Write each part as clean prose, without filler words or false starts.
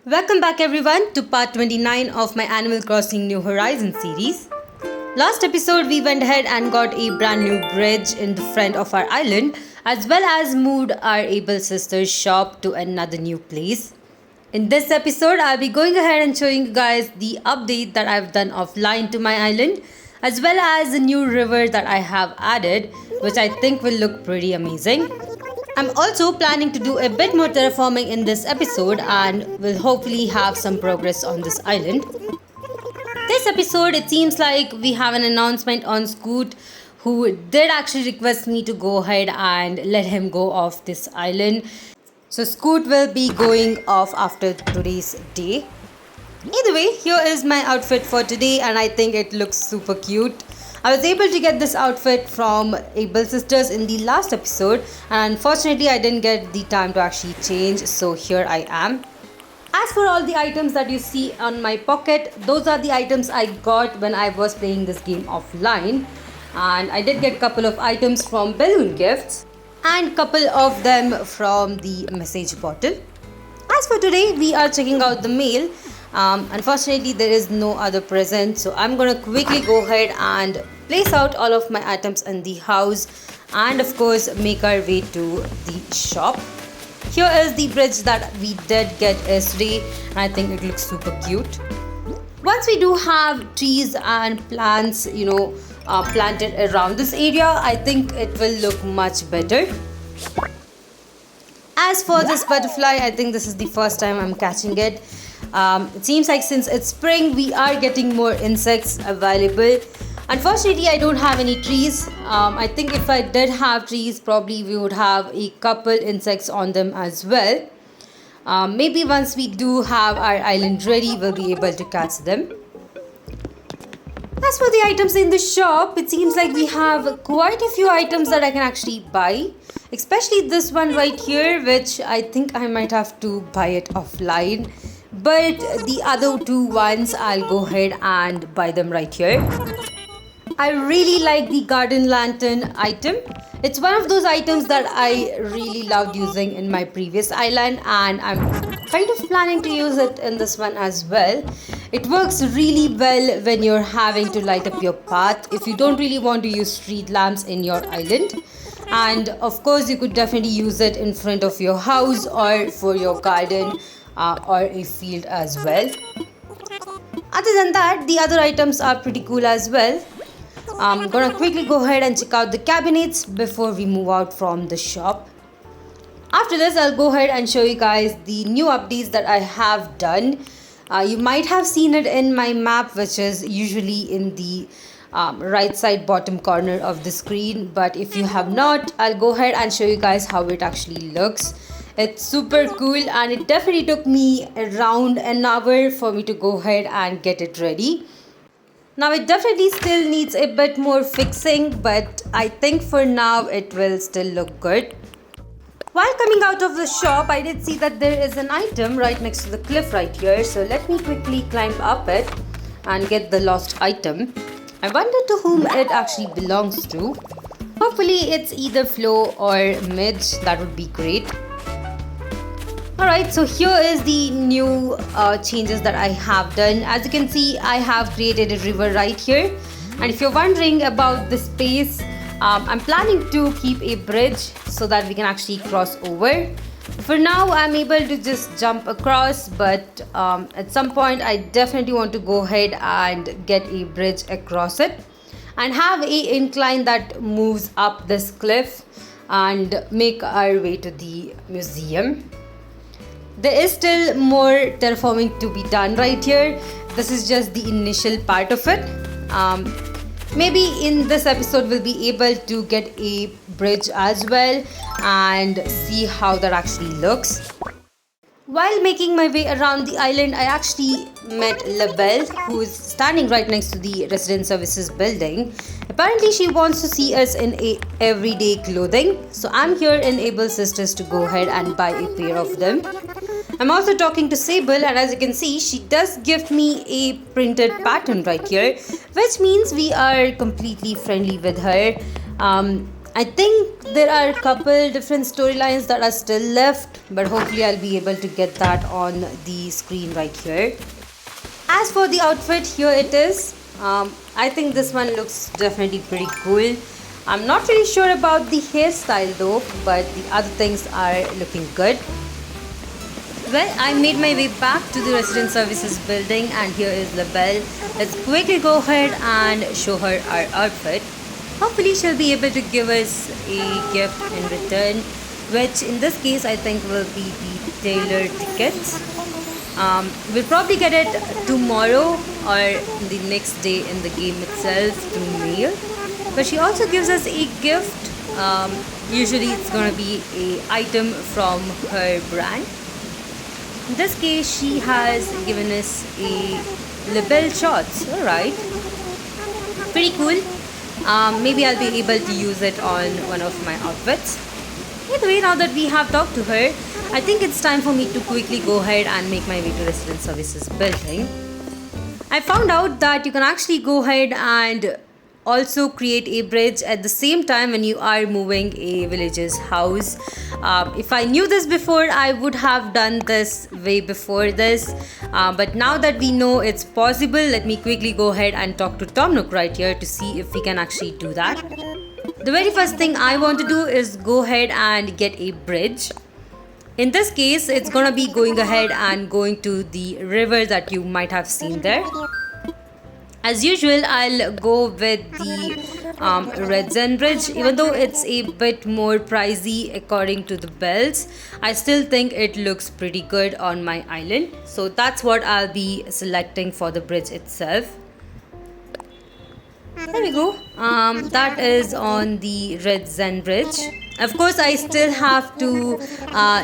Welcome back everyone to part 29 of my Animal Crossing New Horizons series. Last episode we went ahead and got a brand new bridge in the front of our island as well as moved our Able Sisters shop to another new place. In this episode I'll be going ahead and showing you guys the update that I've done offline to my island as well as the new river that I have added, which I think will look pretty amazing. I'm also planning to do a bit more terraforming in this episode and will hopefully have some progress on this island. This episode, it seems like we have an announcement on Scoot, who did actually request me to go ahead and let him go off this island. So Scoot will be going off after today's day. Either way, here is my outfit for today and I think it looks super cute. I was able to get this outfit from Able Sisters in the last episode and unfortunately I didn't get the time to actually change, so here I am. As for all the items that you see on my pocket, those are the items I got when I was playing this game offline, and I did get a couple of items from balloon gifts and couple of them from the message bottle. As for today, we are checking out the mail. Unfortunately there is no other present, so I'm gonna quickly go ahead and place out all of my items in the house and of course make our way to the shop. Here is the bridge that we did get yesterday and I think it looks super cute. Once we do have trees and plants planted around this area, I think it will look much better. As for this butterfly, I think this is the first time I'm catching it. It seems like since it's spring, we are getting more insects available. Unfortunately, I don't have any trees. I think if I did have trees, probably we would have a couple insects on them as well. Maybe once we do have our island ready, we'll be able to catch them. As for the items in the shop, it seems like we have quite a few items that I can actually buy. Especially this one right here, which I think I might have to buy it offline. But the other two ones, I'll go ahead and buy them right here. I really like the garden lantern item. It's one of those items that I really loved using in my previous island and I'm kind of planning to use it in this one as well. It works really well when you're having to light up your path if you don't really want to use street lamps in your island. And of course you could definitely use it in front of your house or for your garden or a field as well. Other than that, the other items are pretty cool as well. I'm gonna quickly go ahead and check out the cabinets before we move out from the shop. After this, I'll go ahead and show you guys the new updates that I have done. You might have seen it in my map, which is usually in the right side bottom corner of the screen, but if you have not, I'll go ahead and show you guys how it actually looks. It's super cool and it definitely took me around an hour for me to go ahead and get it ready. Now it definitely still needs a bit more fixing, but I think for now it will still look good. While coming out of the shop, I did see that there is an item right next to the cliff right here, so let me quickly climb up it and get the lost item. I wonder to whom it actually belongs to. Hopefully it's either Flo or Midge, that would be great. Alright, so here is the new changes that I have done. As you can see, I have created a river right here. And if you're wondering about the space, I'm planning to keep a bridge so that we can actually cross over. For now, I'm able to just jump across, but at some point, I definitely want to go ahead and get a bridge across it and have an incline that moves up this cliff and make our way to the museum. There is still more terraforming to be done right here. This is just the initial part of it. Maybe in this episode we'll be able to get a bridge as well and see how that actually looks. While making my way around the island, I actually met Labelle, who is standing right next to the resident services building. Apparently she wants to see us in a everyday clothing, so I'm here in Able Sisters to go ahead and buy a pair of them. I'm also talking to Sable, and as you can see, she does give me a printed pattern right here, which means we are completely friendly with her. I think there are a couple different storylines that are still left, but hopefully I'll be able to get that on the screen right here. As for the outfit, here it is. I think this one looks definitely pretty cool. I'm not really sure about the hairstyle though, but the other things are looking good. Well, I made my way back to the resident services building and here is Labelle. Let's quickly go ahead and show her our outfit. Hopefully she'll be able to give us a gift in return, which in this case I think will be the tailored tickets. We'll probably get it tomorrow or the next day in the game itself through mail. But she also gives us a gift. Usually it's going to be an item from her brand. In this case, she has given us a Labelle shorts. Alright. Pretty cool. Maybe I'll be able to use it on one of my outfits. Either way, now that we have talked to her, I think it's time for me to quickly go ahead and make my way to resident services building. I found out that you can actually go ahead and also create a bridge at the same time when you are moving a villager's house. If I knew this before, I would have done this way before this, but now that we know it's possible, let me quickly go ahead and talk to Tom Nook right here to see if we can actually do that. The very first thing I want to do is go ahead and get a bridge. In this case, it's gonna be going ahead and going to the river that you might have seen there. As usual, I'll go with the Red Zen Bridge. Even though it's a bit more pricey according to the bells, I still think it looks pretty good on my island. So that's what I'll be selecting for the bridge itself. There we go. That is on the Red Zen Bridge. Of course, I still have to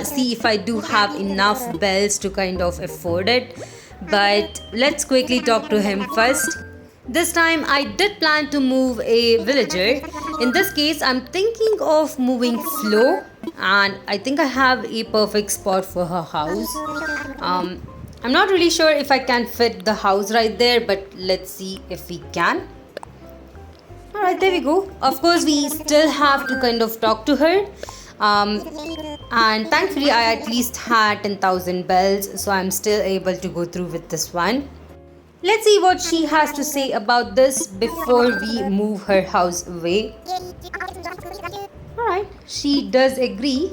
see if I do have enough bells to kind of afford it. But let's quickly talk to him first. This time I did plan to move a villager. In this case, I'm thinking of moving Flo, and I think I have a perfect spot for her house. I'm not really sure if I can fit the house right there, but let's see if we can. Alright, there we go. Of course, we still have to kind of talk to her. And thankfully, I at least had 10,000 bells, so I'm still able to go through with this one. Let's see what she has to say about this before we move her house away. Alright, she does agree.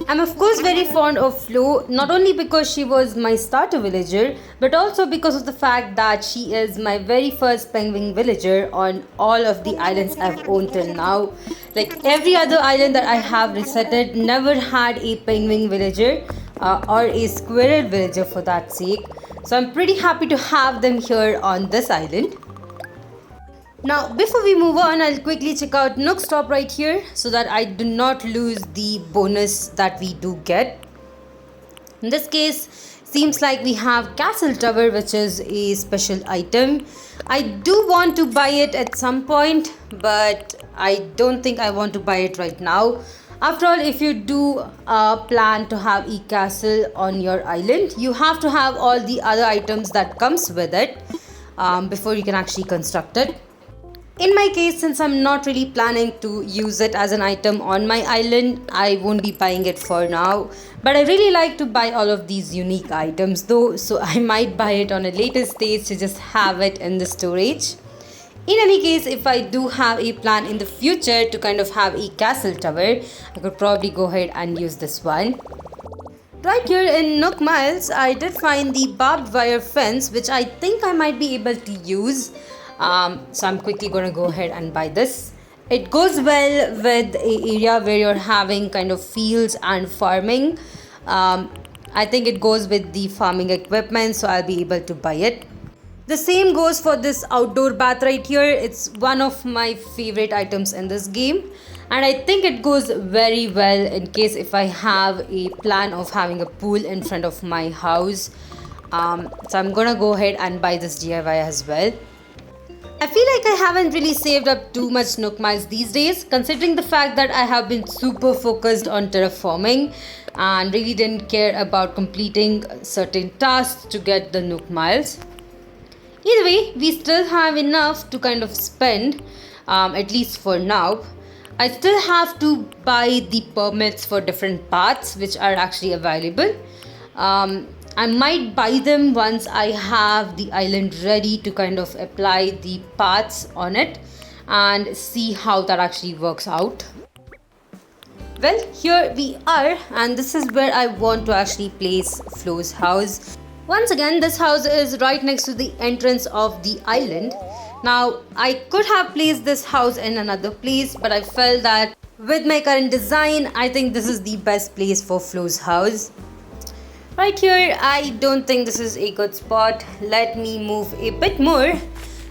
I'm of course very fond of Flo, not only because she was my starter villager, but also because of the fact that she is my very first penguin villager on all of the islands I've owned till now. Like every other island that I have resetted never had a penguin villager or a squirrel villager for that sake. So I'm pretty happy to have them here on this island. Now before we move on, I'll quickly check out Nook's Top right here so that I do not lose the bonus that we do get. In this case, seems like we have Castle Tower, which is a special item. I do want to buy it at some point, but I don't think I want to buy it right now. After all, if you do plan to have a castle on your island, you have to have all the other items that comes with it before you can actually construct it. In my case, since I'm not really planning to use it as an item on my island, I won't be buying it for now. But I really like to buy all of these unique items though, so I might buy it on a later stage to just have it in the storage. In any case, if I do have a plan in the future to kind of have a castle tower, I could probably go ahead and use this one. Right here in Nook Miles, I did find the barbed wire fence, which I think I might be able to use. So I'm quickly going to go ahead and buy this. It goes well with an area where you're having kind of fields and farming. I think it goes with the farming equipment, so I'll be able to buy it. The same goes for this outdoor bath right here. It's one of my favorite items in this game, and I think it goes very well in case if I have a plan of having a pool in front of my house. So I'm gonna go ahead and buy this DIY as well. I feel like I haven't really saved up too much Nook Miles these days, considering the fact that I have been super focused on terraforming and really didn't care about completing certain tasks to get the Nook Miles. Either way, we still have enough to kind of spend, at least for now. I still have to buy the permits for different paths which are actually available. I might buy them once I have the island ready to kind of apply the paths on it and see how that actually works out. Well, here we are, and this is where I want to actually place Flo's house. Once again, this house is right next to the entrance of the island. Now, I could have placed this house in another place, but I felt that with my current design, I think this is the best place for Flo's house. Right here, I don't think this is a good spot. Let me move a bit more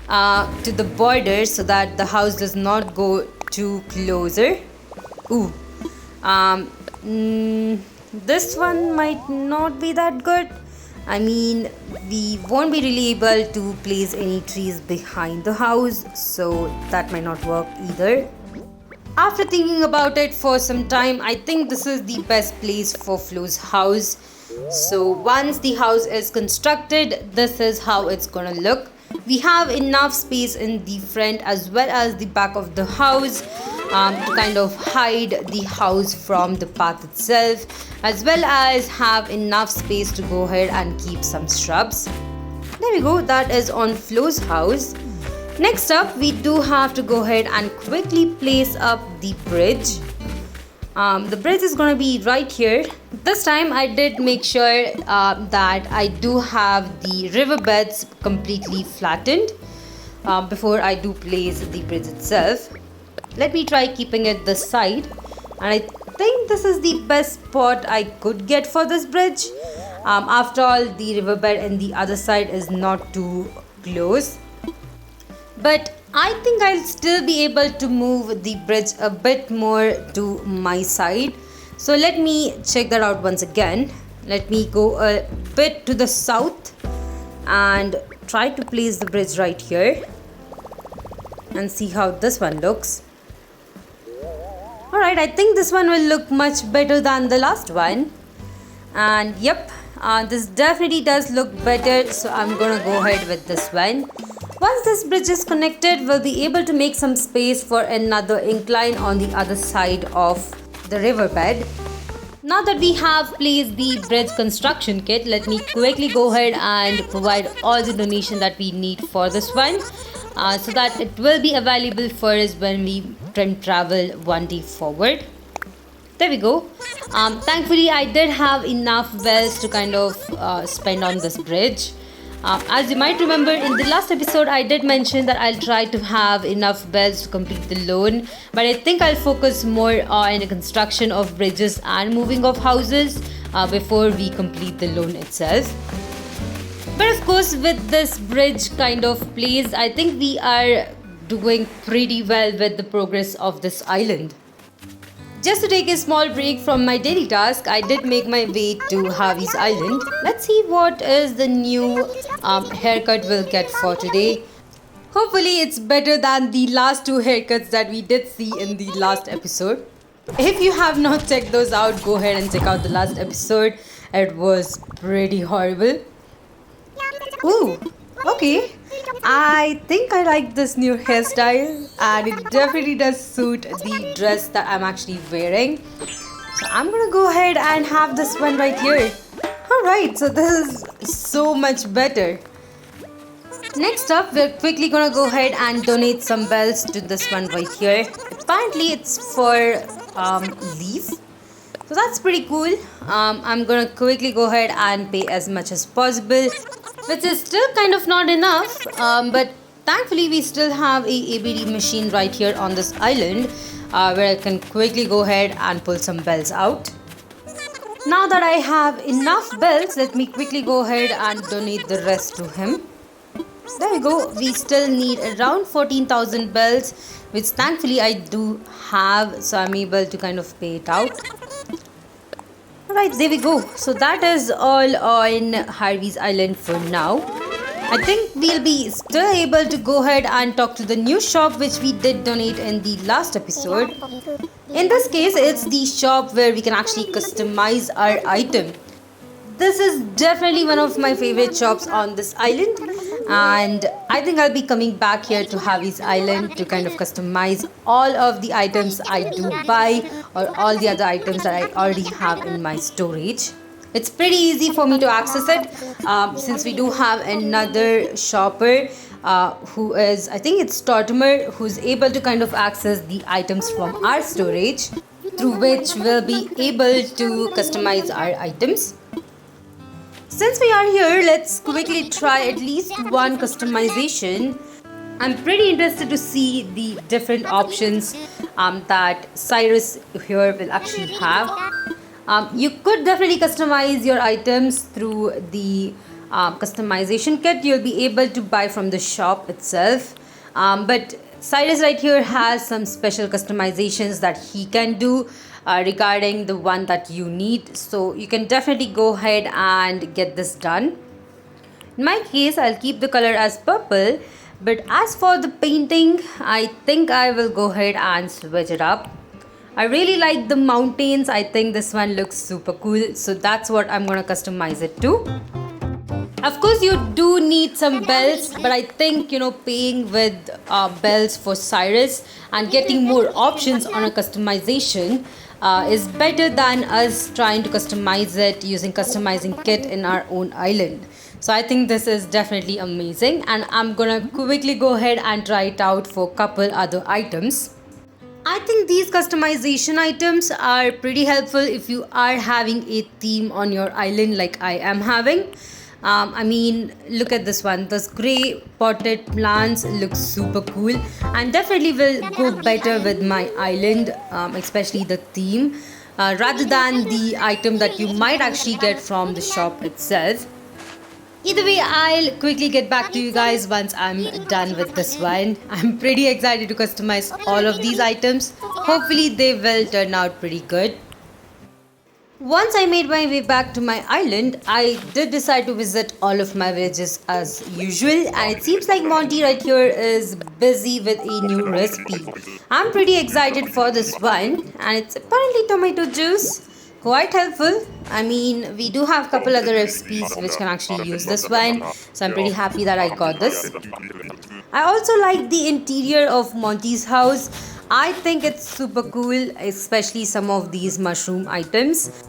to the border so that the house does not go too closer. Ooh. This one might not be that good. I mean, we won't be really able to place any trees behind the house, so that might not work either. After thinking about it for some time, I think this is the best place for Flo's house. So once the house is constructed, this is how it's gonna look. We have enough space in the front as well as the back of the house to kind of hide the house from the path itself, as well as have enough space to go ahead and keep some shrubs. There we go, that is on Flo's house. Next up, we do have to go ahead and quickly place up the bridge. The bridge is going to be right here. This time I did make sure that I do have the riverbeds completely flattened before I do place the bridge itself. Let me try keeping it this side, and I think this is the best spot I could get for this bridge. After all, the riverbed and the other side is not too close, but I think I'll still be able to move the bridge a bit more to my side. So let me check that out once again. Let me go a bit to the south and try to place the bridge right here and see how this one looks. Alright, I think this one will look much better than the last one. And yep, this definitely does look better, so I'm gonna go ahead with this one. Once this bridge is connected, we'll be able to make some space for another incline on the other side of the riverbed. Now that we have placed the bridge construction kit, let me quickly go ahead and provide all the donation that we need for this one, so that it will be available for us when we travel one day forward. There we go. Thankfully, I did have enough bells to kind of spend on this bridge. As you might remember, in the last episode I did mention that I'll try to have enough bells to complete the loan, but I think I'll focus more on the construction of bridges and moving of houses before we complete the loan itself. But of course, with this bridge kind of placed, I think we are doing pretty well with the progress of this island. Just to take a small break from my daily task, I did make my way to Harvey's Island. Let's see what is the new haircut we'll get for today. Hopefully it's better than the last two haircuts that we did see in the last episode. If you have not checked those out, go ahead and check out the last episode. It was pretty horrible. Ooh, okay. I think I like this new hairstyle, and it definitely does suit the dress that I'm actually wearing. So I'm gonna go ahead and have this one right here. Alright, so this is so much better. Next up, we're quickly gonna go ahead and donate some bells to this one right here. Apparently it's for leaf. So that's pretty cool. I'm gonna quickly go ahead and pay as much as possible, which is still kind of not enough, but thankfully we still have a ABD machine right here on this island where I can quickly go ahead and pull some bells out. Now that I have enough bells, let me quickly go ahead and donate the rest to him. There we go. We still need around 14,000 bells, which thankfully I do have, so I'm able to kind of pay it out. Alright, there we go. So that is all on Harvey's Island for now. I think we'll be still able to go ahead and talk to the new shop which we did donate in the last episode. In this case, it's the shop where we can actually customize our item. This is definitely one of my favorite shops on this island, and I think I'll be coming back here to Javi's Island to kind of customize all of the items I do buy or all the other items that I already have in my storage. It's pretty easy for me to access it since we do have another shopper who is, I think it's Tortimer, who's able to kind of access the items from our storage, through which we'll be able to customize our items. Since we are here, let's quickly try at least one customization. I'm pretty interested to see the different options that Cyrus here will actually have. You could definitely customize your items through the customization kit you'll be able to buy from the shop itself. But Cyrus right here has some special customizations that he can do regarding the one that you need. So you can definitely go ahead and get this done. In my case, I'll keep the color as purple. But as for the painting, I think I will go ahead and switch it up. I really like the mountains. I think this one looks super cool. So that's what I'm going to customize it to. Of course, you do need some bells, but I think, paying with bells for Cyrus and getting more options on a customization is better than us trying to customize it using customizing kit in our own island. So I think this is definitely amazing, and I'm gonna quickly go ahead and try it out for a couple other items. I think these customization items are pretty helpful if you are having a theme on your island like I am having. I mean, look at this one. This grey potted plants look super cool and definitely will go better with my island, especially the theme, rather than the item that you might actually get from the shop itself. Either way, I'll quickly get back to you guys once I'm done with this one. I'm pretty excited to customize all of these items. Hopefully they will turn out pretty good. Once I made my way back to my island, I did decide to visit all of my villages as usual, and it seems like Monty right here is busy with a new recipe. I'm pretty excited for this one, and it's apparently tomato juice. Quite helpful. I mean, we do have a couple other recipes which can actually use this one, so I'm pretty happy that I got this. I also like the interior of Monty's house. I think it's super cool, especially some of these mushroom items.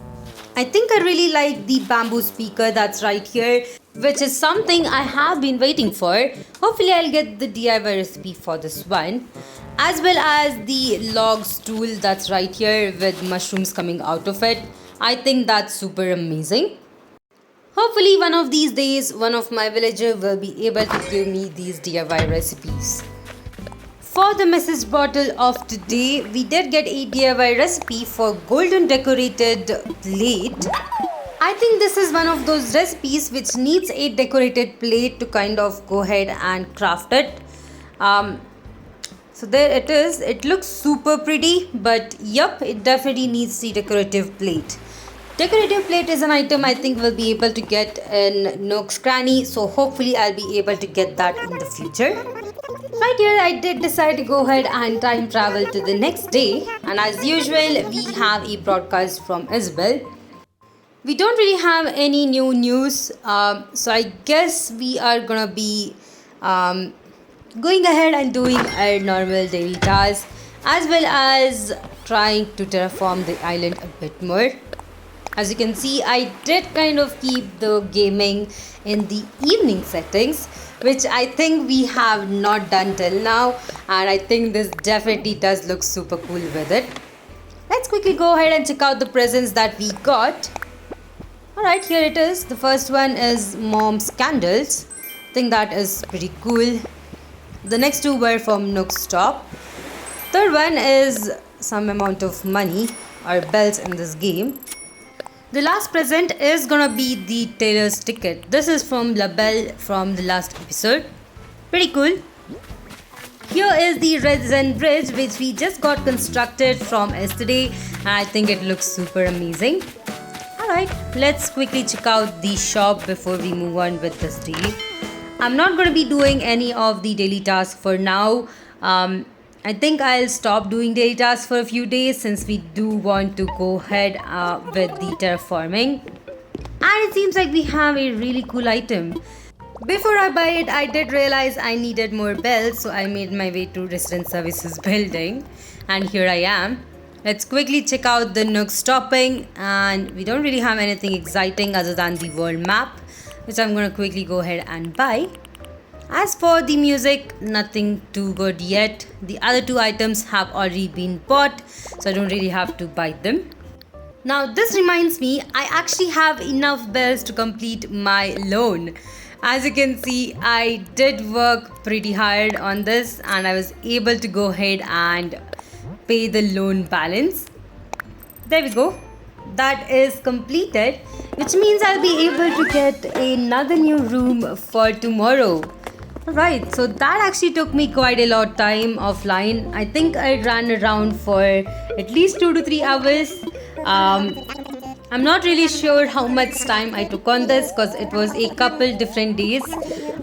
I think I really like the bamboo speaker that's right here, which is something I have been waiting for. Hopefully I'll get the DIY recipe for this one, as well as the log stool that's right here with mushrooms coming out of it. I think that's super amazing. Hopefully one of these days, one of my villagers will be able to give me these DIY recipes. For the message bottle of today, we did get a DIY recipe for golden decorated plate. I think this is one of those recipes which needs a decorated plate to kind of go ahead and craft it. So there it is. It looks super pretty, but yup, it definitely needs the decorative plate. Decorative plate is an item I think we'll be able to get in Nook's Cranny, so hopefully I'll be able to get that in the future. Right here, I did decide to go ahead and time travel to the next day, and as usual, we have a broadcast from Isabel. We don't really have any new news, so I guess we are gonna be going ahead and doing our normal daily tasks, as well as trying to terraform the island a bit more. As you can see, I did kind of keep the gaming in the evening settings, which I think we have not done till now, and I think this definitely does look super cool with it. Let's quickly go ahead and check out the presents that we got. Alright, here it is. The first one is Mom's candles. I think that is pretty cool. The next two were from Nook's Stop. Third one is some amount of money or bells in this game. The last present is gonna be the Taylor's ticket. This is from La Belle from the last episode. Pretty cool. Here is the Red Zen Bridge, which we just got constructed from yesterday, and I think it looks super amazing. Alright, let's quickly check out the shop before we move on with this daily. I'm not going to be doing any of the daily tasks for now. I think I'll stop doing daily tasks for a few days since we do want to go ahead with the terraforming. And it seems like we have a really cool item. Before I buy it, I did realize I needed more bells, so I made my way to Resident Services building, and here I am. Let's quickly check out the Nook stopping, and we don't really have anything exciting other than the world map, which I'm gonna quickly go ahead and buy. As for the music, nothing too good yet. The other two items have already been bought, so I don't really have to buy them. Now this reminds me, I actually have enough bells to complete my loan. As you can see, I did work pretty hard on this and I was able to go ahead and pay the loan balance. There we go. That is completed, which means I'll be able to get another new room for tomorrow. Alright, so that actually took me quite a lot of time offline. I think I ran around for at least 2 to 3 hours. I'm not really sure how much time I took on this because it was a couple different days.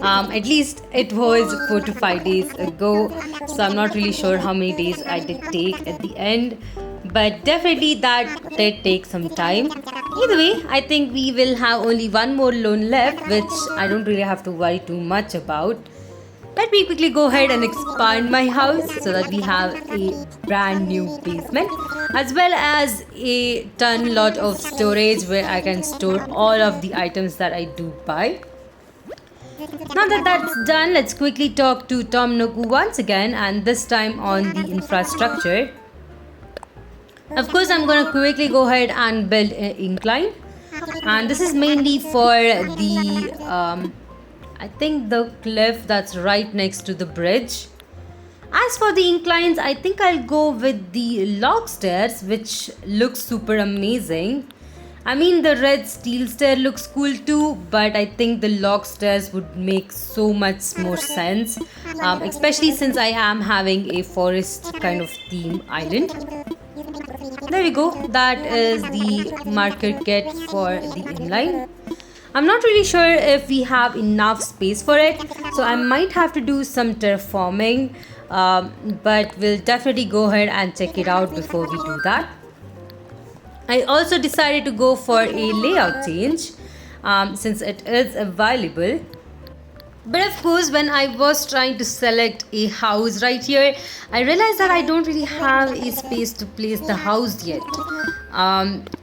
At least it was 4 to 5 days ago. So I'm not really sure how many days I did take at the end. But definitely that did take some time. Either way, I think we will have only one more loan left, which I don't really have to worry too much about. Let me quickly go ahead and expand my house so that we have a brand new basement, as well as a lot of storage where I can store all of the items that I do buy. Now that that's done, let's quickly talk to Tom Nook once again, and this time on the infrastructure. Of course, I'm going to quickly go ahead and build an incline, and this is mainly for the I think the cliff that's right next to the bridge. As for the inclines, I think I'll go with the log stairs, which looks super amazing. I mean, the red steel stair looks cool too, but I think the log stairs would make so much more sense, especially since I am having a forest kind of theme island. There we go. That is the marker kit for the inline. I'm not really sure if we have enough space for it, so I might have to do some terraforming, but we'll definitely go ahead and check it out before we do that. I also decided to go for a layout change since it is available. But of course, when I was trying to select a house right here, I realized that I don't really have a space to place the house yet.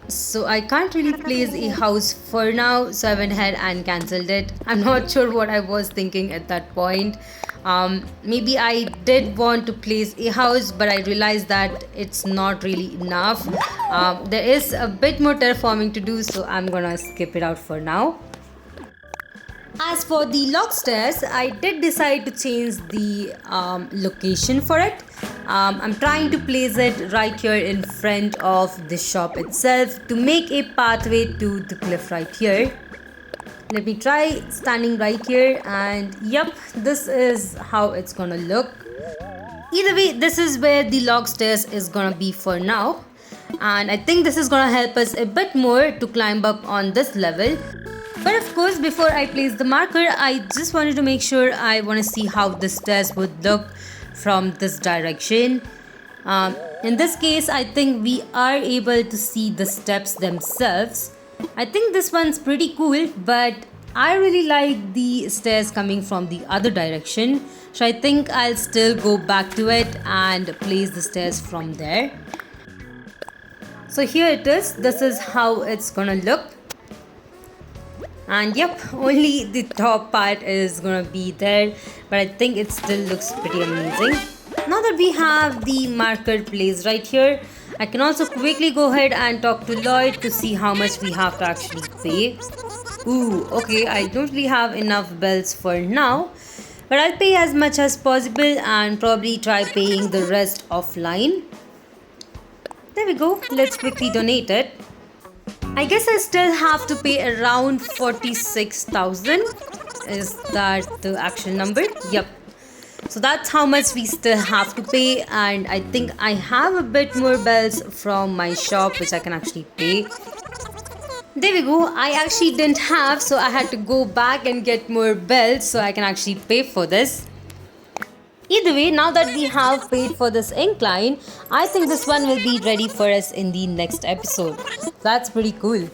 So I can't really place a house for now, so I went ahead and cancelled it. I'm not sure what I was thinking at that point. Maybe I did want to place a house, but I realized that it's not really enough. There is a bit more terraforming to do, so I'm gonna skip it out for now. As for the log stairs, I did decide to change the location for it. I'm trying to place it right here in front of the shop itself to make a pathway to the cliff right here. Let me try standing right here, and yep, this is how it's gonna look. Either way, this is where the log stairs is gonna be for now, and I think this is gonna help us a bit more to climb up on this level. But of course, before I place the marker, I just wanted to make sure I want to see how the stairs would look from this direction. In this case, I think we are able to see the steps themselves. I think this one's pretty cool, but I really like the stairs coming from the other direction. So I think I'll still go back to it and place the stairs from there. So here it is. This is how it's gonna look. And yep, only the top part is gonna be there, but I think it still looks pretty amazing. Now that we have the marker placed right here, I can also quickly go ahead and talk to Lloyd to see how much we have to actually pay. Ooh, okay, I don't really have enough bells for now, but I'll pay as much as possible and probably try paying the rest offline. There we go, let's quickly donate it. I guess I still have to pay around 46,000. Is that the actual number? Yep. So that's how much we still have to pay, and I think I have a bit more bells from my shop which I can actually pay. There we go. I actually didn't have, so I had to go back and get more bells so I can actually pay for this. Either way, now that we have paid for this incline, I think this one will be ready for us in the next episode. That's pretty cool.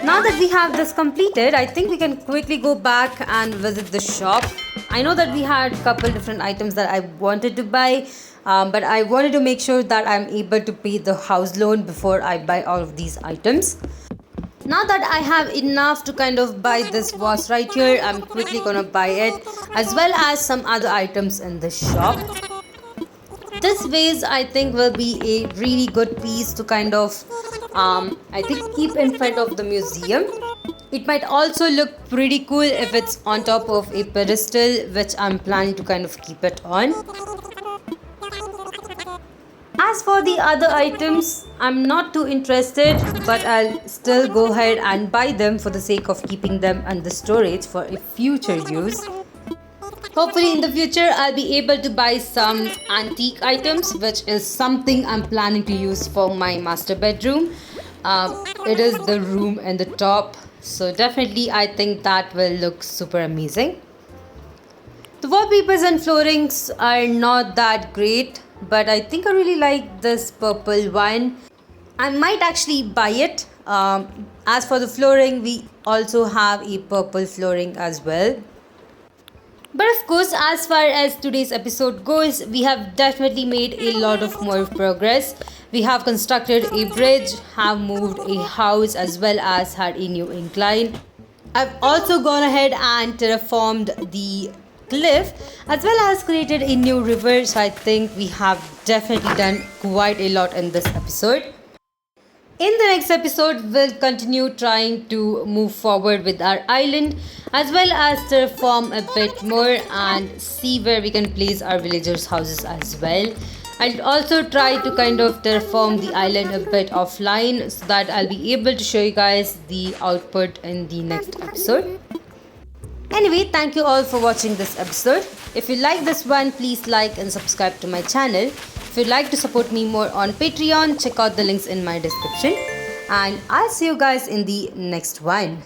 Now that we have this completed, I think we can quickly go back and visit the shop. I know that we had a couple different items that I wanted to buy, but I wanted to make sure that I'm able to pay the house loan before I buy all of these items. Now that I have enough to kind of buy this vase right here, I'm quickly gonna buy it, as well as some other items in the shop. This vase I think will be a really good piece to kind of I think keep in front of the museum. It might also look pretty cool if it's on top of a pedestal, which I'm planning to kind of keep it on. As for the other items, I'm not too interested, but I'll still go ahead and buy them for the sake of keeping them in the storage for a future use. Hopefully in the future I'll be able to buy some antique items, which is something I'm planning to use for my master bedroom. It is the room in the top, so definitely I think that will look super amazing. The wallpapers and floorings are not that great, but I think I really like this purple one. I might actually buy it. As for the flooring, we also have a purple flooring as well. But of course, as far as today's episode goes, we have definitely made a lot of more progress. We have constructed a bridge, have moved a house, as well as had a new incline. I've also gone ahead and terraformed the cliff, as well as created a new river. So I think we have definitely done quite a lot in this episode. In the next episode, we'll continue trying to move forward with our island, as well as terraform a bit more and see where we can place our villagers' houses as well. I'll also try to kind of terraform the island a bit offline so that I'll be able to show you guys the output in the next episode. Anyway, thank you all for watching this episode. If you like this one, please like and subscribe to my channel. If you'd like to support me more on Patreon, check out the links in my description. And I'll see you guys in the next one.